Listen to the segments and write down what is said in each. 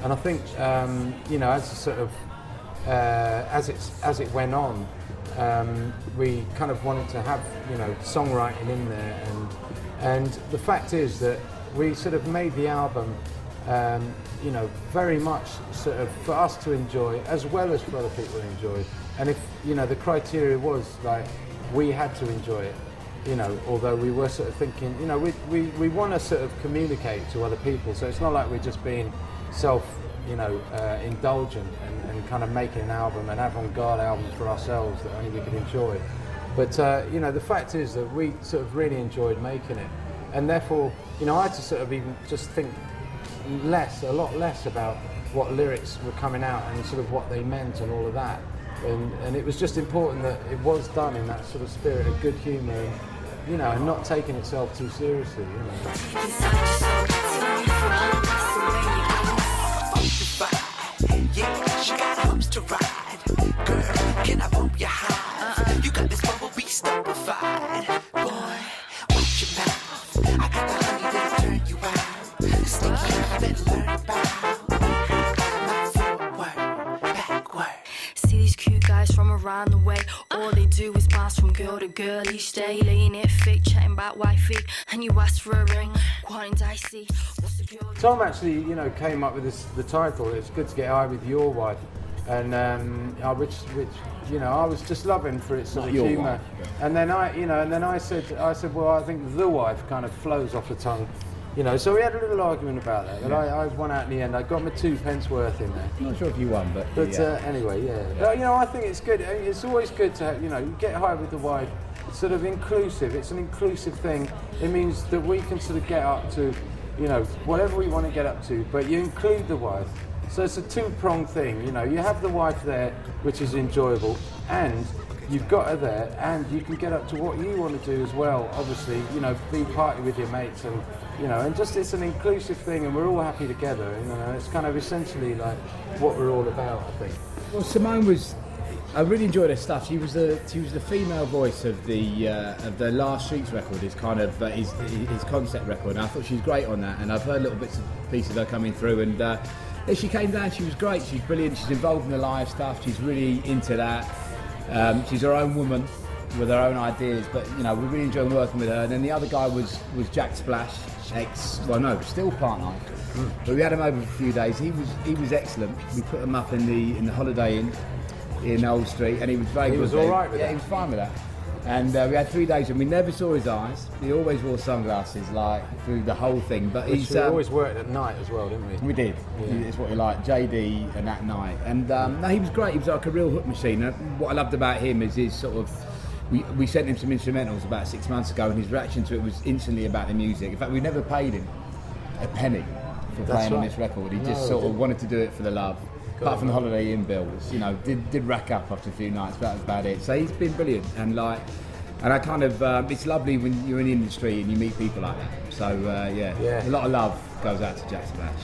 And I think as a sort of as it went on, we kind of wanted to have songwriting in there, and the fact is that we sort of made the album very much sort of for us to enjoy as well as for other people to enjoy. And if the criteria was like we had to enjoy it, although we were sort of thinking we want to sort of communicate to other people, so it's not like we're just being indulgent and kind of making an album, an avant-garde album for ourselves that only we could enjoy. But the fact is that we sort of really enjoyed making it, and therefore I had to sort of even just think a lot less about what lyrics were coming out and sort of what they meant and all of that, and it was just important that it was done in that sort of spirit of good humour and and not taking itself too seriously. Yeah, she got humps to ride. Girl, can I bump your hide? You got this bumblebee stumpified. Boy, watch your mouth. I got the honey that'll turn you out. Sneaky, you better learn about. Not forward, backward. See these cute guys from around the way. All they do is bounce from girl to girl each day. Laying it thick, chatting about wifey. And you ask for a ring, quite dicey. Tom actually, came up with the title. It's good to get high with your wife, and which I was just loving for its sort of humour. And then I said, well, I think the wife kind of flows off the tongue, So we had a little argument about that. But I won out in the end. I got my 2 pence worth in there. I'm not sure if you won, but anyway, yeah. I think it's good. It's always good to you get high with the wife. It's sort of inclusive. It's an inclusive thing. It means that we can sort of get up to whatever we want to get up to, but you include the wife. So it's a 2-pronged thing, you have the wife there, which is enjoyable, and you've got her there, and you can get up to what you want to do as well, obviously, be party with your mates, and, and just it's an inclusive thing, and we're all happy together, it's kind of essentially like what we're all about, I think. Well, Simone I really enjoyed her stuff. She was the female voice of the Last Streets record, his kind of his concept record. And I thought she was great on that. And I've heard little bits and pieces of her coming through. And as she came down, she was great. She's brilliant. She's involved in the live stuff. She's really into that. She's her own woman with her own ideas. But we really enjoyed working with her. And then the other guy was Jack Splash, still partner. But we had him over for a few days. He was excellent. We put him up in the Holiday Inn in Old Street, and he was very good. He was all right with that? Yeah, he was fine with that. And we had 3 days, and we never saw his eyes. He always wore sunglasses, like, through the whole thing. But we always worked at night as well, didn't we? We did. Yeah. It's what he liked, JD and that night. And no, he was great. He was like a real hook machine. And what I loved about him is his sort of... We sent him some instrumentals about 6 months ago, and his reaction to it was instantly about the music. In fact, we never paid him a penny for playing on this record. He just sort of wanted to do it for the love. Apart from the Holiday Inn bills, did rack up after a few nights, but that was about it. So he's been brilliant, and I kind of, it's lovely when you're in the industry and you meet people like that. So a lot of love goes out to Jack Splash.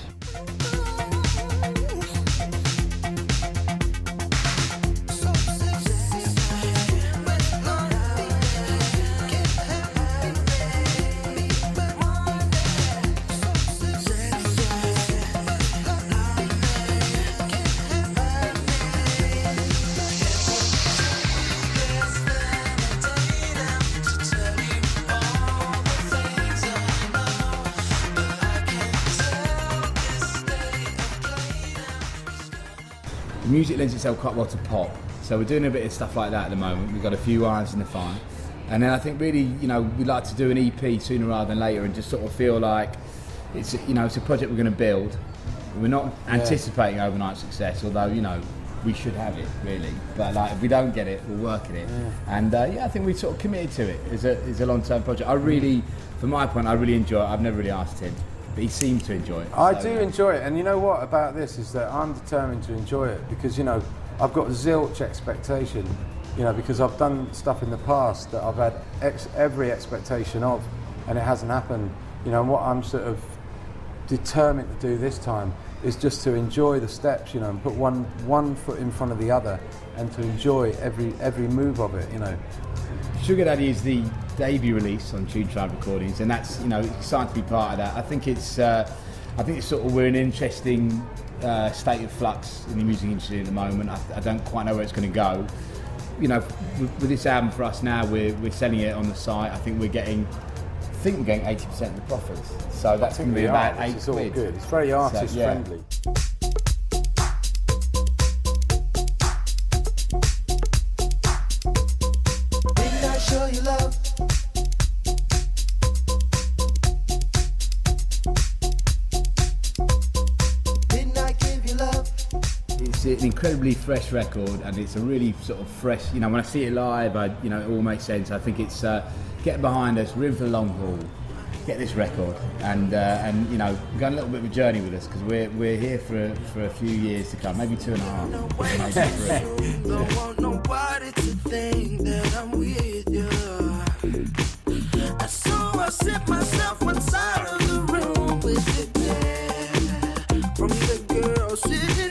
The music lends itself quite well to pop, so we're doing a bit of stuff like that at the moment. We've got a few irons in the fire, and then I think really, we'd like to do an EP sooner rather than later, and just sort of feel like it's a project we're going to build. We're not anticipating overnight success, although we should have it really. But if we don't get it, we'll work at it. Yeah. And I think we sort of committed to it as a long-term project. I really, from my point, I really enjoy it. I've never really asked him, but he seems to enjoy it. I do enjoy it, and you know what about this is that I'm determined to enjoy it because I've got zilch expectation, because I've done stuff in the past that I've had every expectation of, and it hasn't happened. And what I'm sort of determined to do this time is just to enjoy the steps, and put one foot in front of the other, and to enjoy every move of it, Sugardaddy is the debut release on Tune Tribe Recordings, and that's exciting to be part of that. I think it's sort of we're an interesting state of flux in the music industry at the moment. I don't quite know where it's going to go. You know, with this album for us now, we're selling it on the site. I think we're getting 80% of the profits. So that's going to be about £8. It's all good. It's very artist friendly. Didn't I show you love? Didn't I give you love? It's an incredibly fresh record, and it's a really sort of fresh. You know, when I see it live, it all makes sense. I think it's get behind us, we're in for the long haul. Get this record, and you know, go on a little bit of a journey with us, because we're here for a few years to come, maybe 2.5, maybe 3. Don't want nobody to think that I'm with you. So I sit myself inside of the room with the dad from the girl sitting